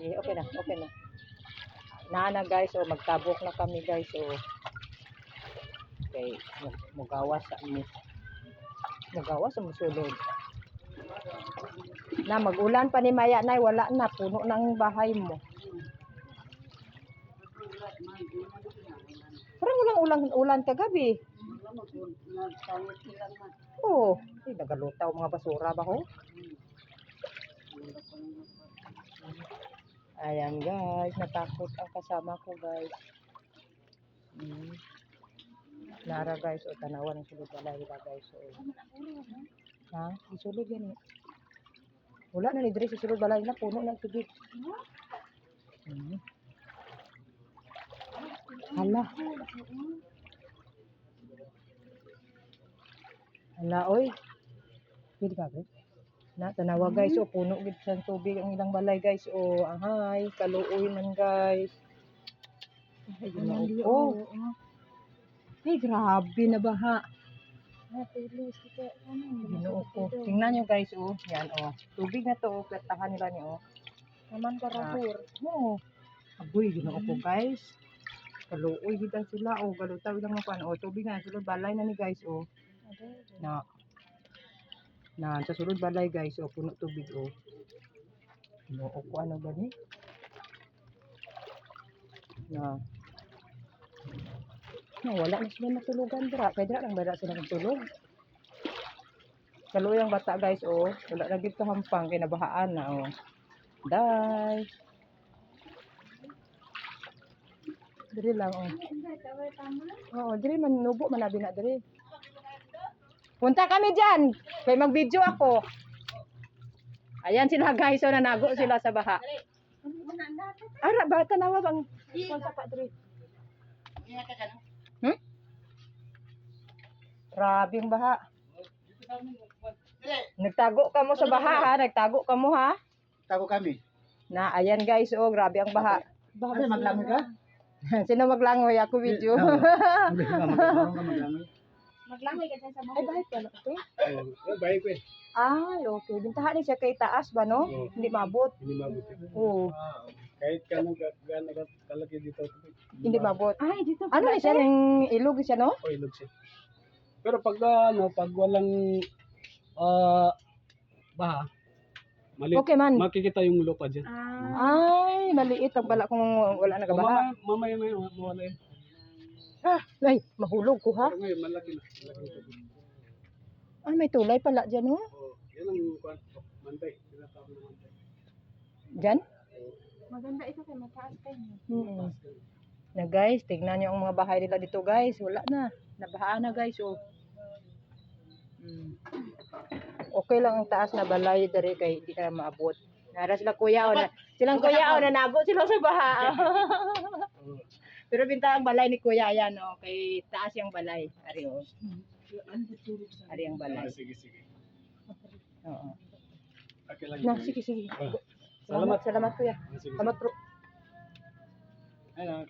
Sige, okay na, okay na. Nana guys, oh, magtabok na kami guys, oh. Okay, mugawas sa amin. Mugawas sa musulod. Na magulan pa ni Maya nay, wala na, puno ng bahay mo. Parang walang ulan kagabi. Oo, ay nagalutaw mga basura ba ko? Ayan guys, natakot ang kasama ko guys. Nara guys, o tanawan ng sulod balay nila guys. So, ha? Isulod yan eh. Wala na ni Dre sa sulod balay nila, puno ng tubig. Hala. Hala, oy. Pwede ka ba? Na, tanawa guys, o puno gid sa tubig ang ilang balay guys. O, ahay, kaluoy man guys. Ay, ginoo. Ay, grabe na baha. Ginoo ko. Tingnan nyo guys, oh. Yan, oh. Tubig na to, platahan nila niyo, oh. Naman karapur. Oo. Aboy, ginoo ko guys. Kaluoy gid sila, oh. Galutaw ilang mga oh. Tubig na, sulod balay na ni guys, oh. Na, sa sulod balay guys, oh. Puno tubig, oh. Ginoo ko, ano ba ni? Na, wala na sila matulugan dira. Kaya dira lang ba sila magtulog? Kaluoy ang bata guys, oh. Wala na gid kahampang, kinabahaan na, oh. Guys. Diri lang, oh. Oo, diri man nubo man abi na diri. Punta kami diyan. Kay mag-video ako. Ayan sila guys, so nanago sila sa baha. Ara ba tanawa bang sa pa diri? Grabing baha. Nagtago ka mo sa baha ha, nagtago ka mo ha. Tago kami. Na ayan guys, oh grabe ang baha. Ano maglangoy ka? Sino maglangoy? Ako video. Maglangoy ka dyan sa Ay, bahit pala ito. Baik ko eh. Ay, okay. Bintahan niya siya kay taas ba, no? Hindi mabot. Hindi mabot. Oo. Kahit kanong kalaki dito. Hindi mabot. Ay, dito Ano na siya? Ng ilog siya, no? O ilog siya. Pero pag pag walang baha, Okay man. makikita yung lupa dyan. Ay, maliit ang bala kung wala nagabaha. Mamaya may mawala yun. Ay, mahulog ko ha. Pero ngayon, malaki na. Malaki na tubig. Ay, may tulay pala dyan, no? Yan ang mantay. Tinatawag na mantay. Dyan? Maganda ito kay mataas kayo. Na guys, tignan nyo ang mga bahay nila dito guys. Wala na. Nabahaan na guys, oh. Okay lang ang taas na balay dari kay hindi ka maabot. Nara sila kuya o na, silang kuya o nanago sila sa baha. Pero binta ang balay ni kuya ayan o, kay taas yung balay. Ari o. Ari ang balay. Sige, sige. Oo. Okay lang. Na, sige, sige. Salamat. Salamat kuya. Sige. Salamat bro. Ayun,